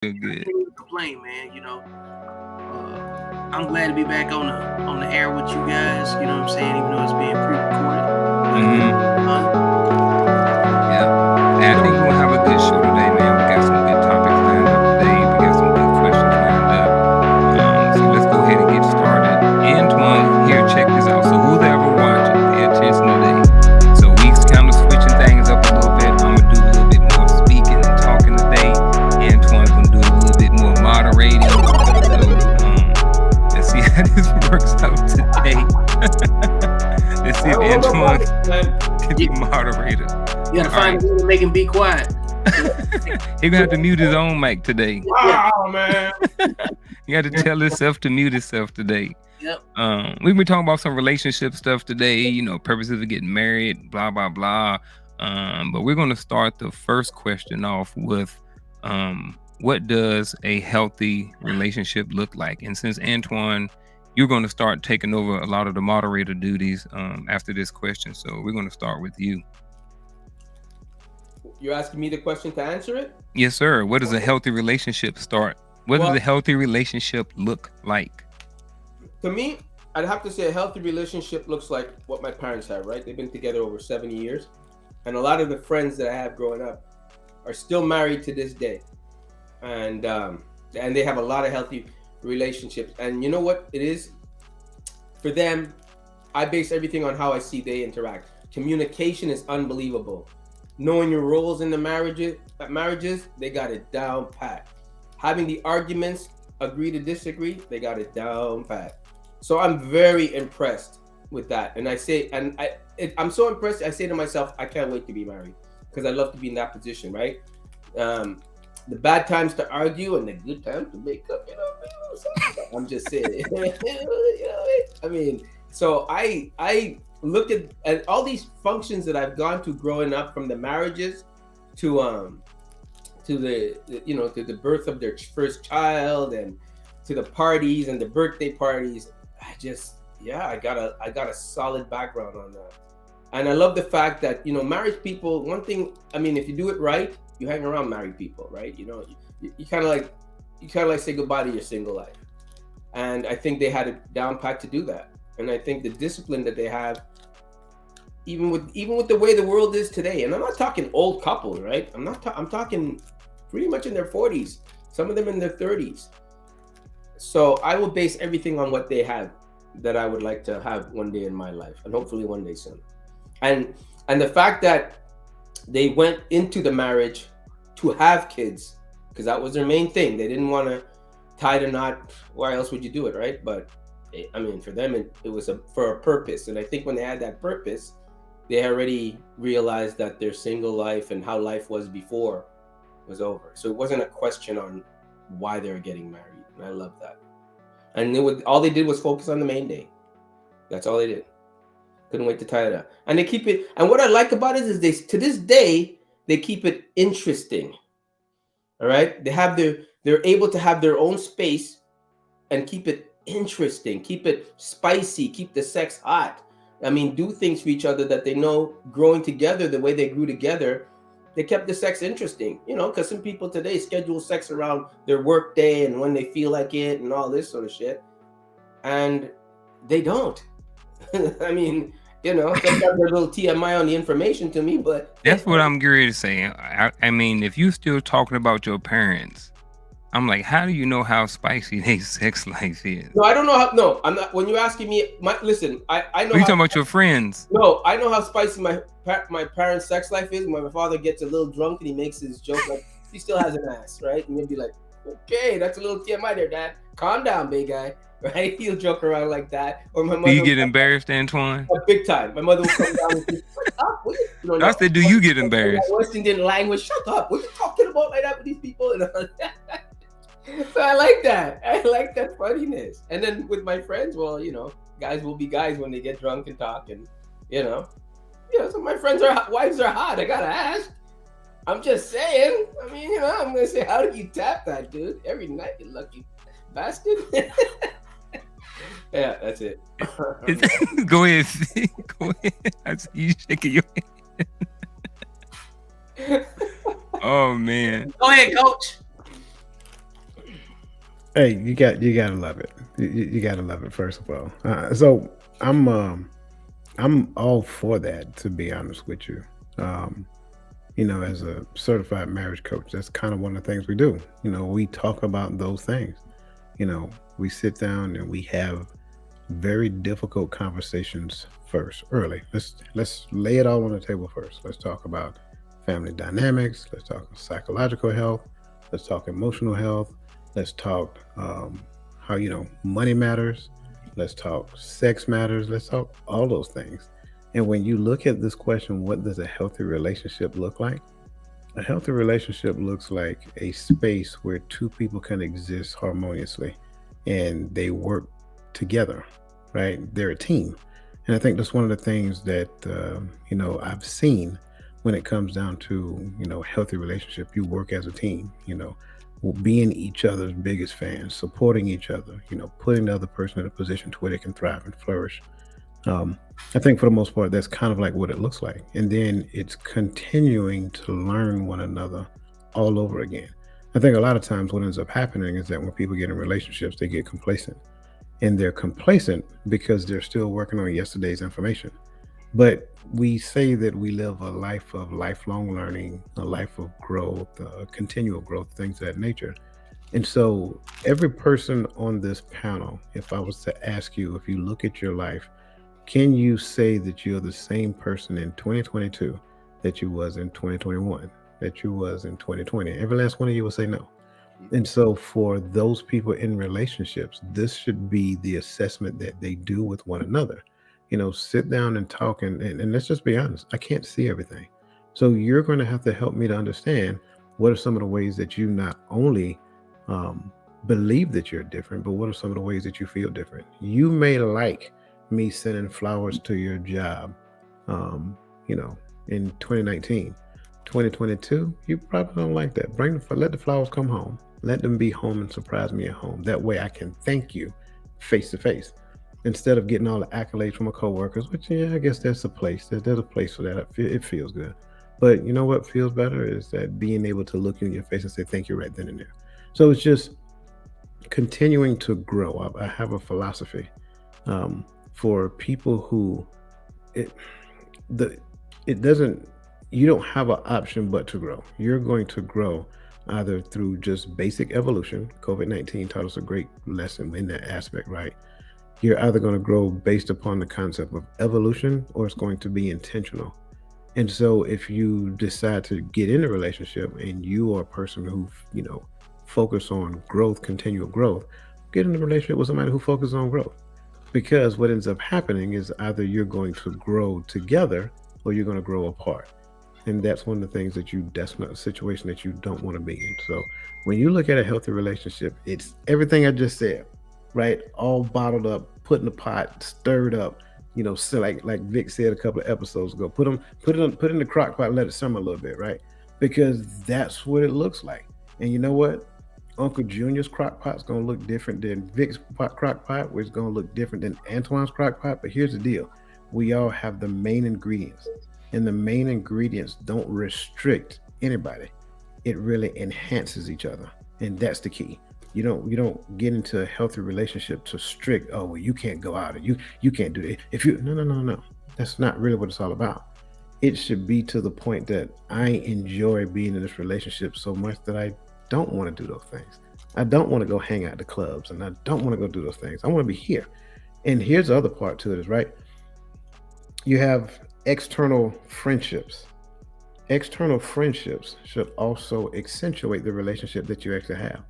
Feel I good. can't even complain, man. I'm glad to be back on the air with you guys. You know what I'm saying? Even though it's being pre-recorded, Mm-hmm. Yeah. And I think we're gonna have a good show today, man. We got some good topics lined up today. We got some good questions lined up. So let's go ahead and get started. Antoine, here, check this out. So who's ever watching, pay attention today. So we kind of switching things up a little bit. I'm gonna do a little bit more speaking and talking today. Antoine's gonna do a little bit more moderating. So let's see how this works out today. Let's see if Hold on, Antoine man. can be moderator. you gotta All find right. a way to make him be quiet. He gonna have to mute his own mic today. Wow, man. You got to tell himself to mute himself today. Yep. We've been talking about some relationship stuff today, you know, purposes of getting married, blah, blah, blah. But we're going to start the first question off with what does a healthy relationship look like? And since Antoine, you're going to start taking over a lot of the moderator duties after this question. So we're going to start with you. You're asking me the question to answer it? Yes, sir. What does a healthy relationship start? What does a healthy relationship look like? To me, I'd have to say a healthy relationship looks like what my parents have, right? They've been together over 70 years. And a lot of the friends that I have growing up are still married to this day. And they have a lot of healthy relationships. And you know what it is? For them, I base everything on how I see they interact. Communication is unbelievable. Knowing your roles in the marriages, they got it down pat. Having the arguments, agree to disagree, they got it down pat. So I'm very impressed with that. And I'm so impressed, I say to myself, I can't wait to be married because I love to be in that position, right? The bad times to argue and the good times to make up, I'm just saying. I mean, so I look at all these functions that I've gone to growing up, from the marriages to the birth of their first child, and to the parties and the birthday parties. I got a solid background on that. And I love the fact that, married people, one thing, I mean, if you do it right, you hang around married people, right? You kind of like say goodbye to your single life. And I think they had it down pat to do that. And I think the discipline that they have, even with the way the world is today, and I'm not talking old couples, right? I'm talking pretty much in their 40s, some of them in their 30s. So I will base everything on what they have that I would like to have one day in my life, and hopefully one day soon. And the fact that they went into the marriage to have kids, because that was their main thing. They didn't want to tie the knot. Why else would you do it, right? But I mean, for them, it was for a purpose. And I think when they had that purpose, they already realized that their single life and how life was before was over. So it wasn't a question on why they were getting married. And I love that. And all they did was focus on the main day. That's all they did. Couldn't wait to tie it up. And they keep it. And what I like about it is to this day, they keep it interesting. All right. They're able to have their own space and keep it interesting, keep it spicy, keep the sex hot. I mean, do things for each other that they know, growing together the way they grew together, they kept the sex interesting, because some people today schedule sex around their work day and when they feel like it and all this sort of shit. And they don't. I mean, sometimes there's a little TMI on the information to me, but that's what I'm going to say. I mean, if you still talking about your parents, I'm like, how do you know how spicy their sex life is? No, I don't know how. No, I'm not. When you're asking me, listen, I know. You talking about your friends? No, I know how spicy my parents' sex life is. When my father gets a little drunk and he makes his joke like he still has an ass, right? And you'll be like, okay, that's a little TMI there, Dad. Calm down, big guy. Right? He'll joke around like that. Or my mother. Do you get embarrassed, Antoine? Big time. My mother will come down and say, "Shut up." I said, do you get embarrassed? West Indian language. Shut up. What are you talking about like that with these people? So I like that. I like that funniness. And then with my friends, well, guys will be guys when they get drunk and talk, and so my friends' wives are hot. I gotta ask. I'm just saying. I mean, I'm gonna say, how do you tap that, dude? Every night, you lucky bastard. Yeah, that's it. Go ahead. Go ahead. I see you shaking your head. Oh man. Go ahead, coach. Hey, you gotta love it. You gotta love it first of all. So I'm all for that, to be honest with you. Um, as a certified marriage coach, that's kind of one of the things we do. We talk about those things. We sit down and we have very difficult conversations first, early. Let's lay it all on the table first. Let's talk about family dynamics. Let's talk psychological health. Let's talk emotional health. Let's talk how money matters. Let's talk sex matters. Let's talk all those things. And when you look at this question, what does a healthy relationship look like? A healthy relationship looks like a space where two people can exist harmoniously and they work together, right? They're a team. And I think that's one of the things that, I've seen when it comes down to, healthy relationship. You work as a team, being each other's biggest fans, supporting each other, putting the other person in a position to where they can thrive and flourish. um, I think for the most part, that's kind of like what it looks like. And then it's continuing to learn one another all over again. I think a lot of times what ends up happening is that when people get in relationships, they get complacent. And they're complacent because they're still working on yesterday's information. But we say that we live a life of lifelong learning, a life of growth, continual growth, things of that nature. And so, every person on this panel, if I was to ask you, if you look at your life, can you say that you're the same person in 2022 that you was in 2021, that you was in 2020? Every last one of you will say no. And so for those people in relationships, this should be the assessment that they do with one another. Sit down and talk, and let's just be honest, I can't see everything. So you're going to have to help me to understand what are some of the ways that you not only um, believe that you're different, but what are some of the ways that you feel different. You may like me sending flowers to your job, um, you know, in 2019. 2022, you probably don't like that. Let the flowers come home. Let them be home and surprise me at home. That way I can thank you face to face instead of getting all the accolades from my coworkers, which, yeah, I guess there's a place for that. It feels good. But you know what feels better is that being able to look you in your face and say thank you right then and there. So it's just continuing to grow. I have a philosophy um, for people who it the it doesn't you don't have an option but to grow. You're going to grow either through just basic evolution. COVID-19 taught us a great lesson in that aspect, right? You're either going to grow based upon the concept of evolution or it's going to be intentional. And so if you decide to get in a relationship and you are a person who, focus on growth, continual growth, get in a relationship with somebody who focuses on growth. Because what ends up happening is either you're going to grow together or you're going to grow apart. And that's one of the things that's not a situation that you don't want to be in. So when you look at a healthy relationship, it's everything I just said, right? All bottled up, put in the pot, stirred up, so like Vic said a couple of episodes ago, put it in the crock pot, let it simmer a little bit, right? Because that's what it looks like. And you know what? Uncle Junior's crock pot's gonna look different than crock pot, which is gonna look different than Antoine's crock pot. But here's the deal: we all have the main ingredients, and the main ingredients don't restrict anybody. It really enhances each other, and that's the key. You don't get into a healthy relationship to strict. Oh well, you can't go out, or you can't do that. If you no, that's not really what it's all about. It should be to the point that I enjoy being in this relationship so much that I don't want to do those things. I don't want to go hang out at the clubs and I don't want to go do those things. I want to be here. And here's the other part to it is right. You have external friendships. External friendships should also accentuate the relationship that you actually have.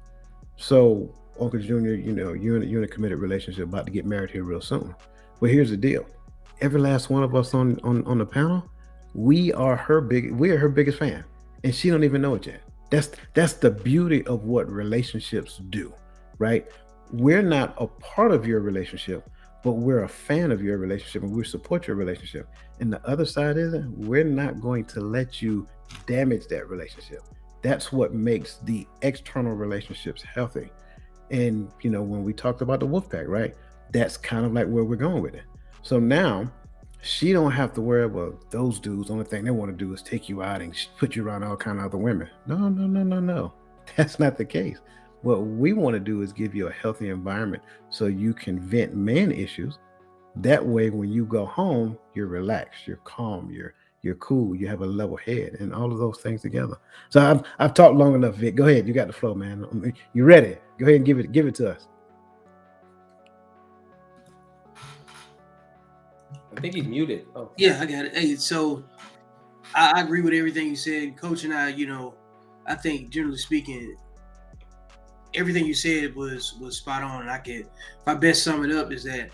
So, Uncle Junior, you're in a committed relationship about to get married here real soon. Well, here's the deal. Every last one of us on the panel, we are her biggest fan. And she don't even know it yet. That's the beauty of what relationships do, right? We're not a part of your relationship, but we're a fan of your relationship and we support your relationship. And the other side is we're not going to let you damage that relationship. That's what makes the external relationships healthy. And when we talked about the wolf pack, right? That's kind of like where we're going with it. So now she don't have to worry about those dudes. Only thing they want to do is take you out and put you around all kind of other women. No, no, no, no, no. That's not the case. What we want to do is give you a healthy environment so you can vent man issues. That way, when you go home, you're relaxed, you're calm, you're cool, you have a level head, and all of those things together. So I've talked long enough, Vic. Go ahead, you got the flow, man. You ready? Go ahead and give it to us. I think he's muted. Oh, Yeah, I got it. Hey, so I agree with everything you said, Coach, and I. I think generally speaking, everything you said was spot on. And if I best sum it up, is that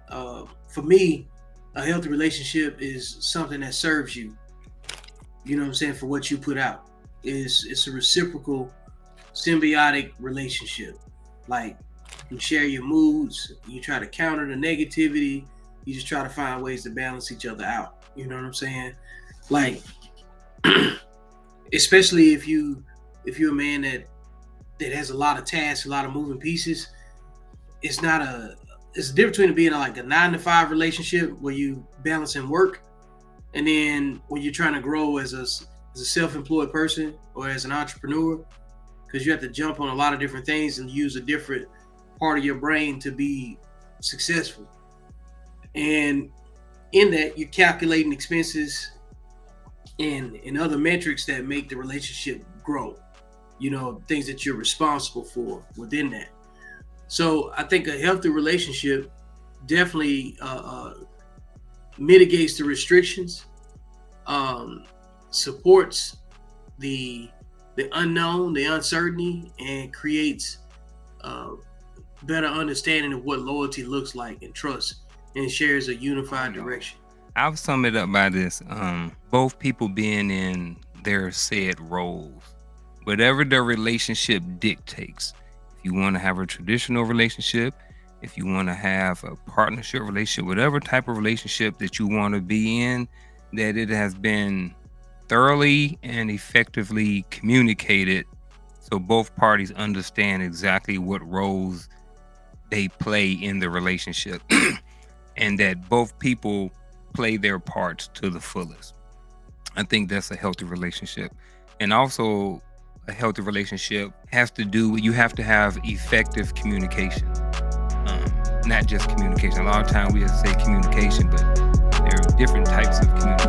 for me, a healthy relationship is something that serves you. You know what I'm saying? For what you put out, it's a reciprocal, symbiotic relationship. Like, you share your moods, you try to counter the negativity, you just try to find ways to balance each other out. You know what I'm saying? Like, especially if you're a man that has a lot of tasks, a lot of moving pieces. It's the difference between being like a 9-to-5 relationship where you balancing work, and then when you're trying to grow as a self-employed person or as an entrepreneur, because you have to jump on a lot of different things and use a different part of your brain to be successful. And in that, you're calculating expenses and other metrics that make the relationship grow. Things that you're responsible for within that. So I think a healthy relationship definitely mitigates the restrictions, supports the unknown, the uncertainty, and creates better understanding of what loyalty looks like and trust, and shares a unified direction. I'll sum it up by this. Both people being in their said roles, whatever their relationship dictates. If you want to have a traditional relationship, if you want to have a partnership relationship, whatever type of relationship that you want to be in, that it has been thoroughly and effectively communicated so both parties understand exactly what roles they play in the relationship and that both people play their parts to the fullest. I think that's a healthy relationship. And also, a healthy relationship has to do with, you have to have effective communication, not just communication. A lot of times we have to say communication, but there are different types of communication.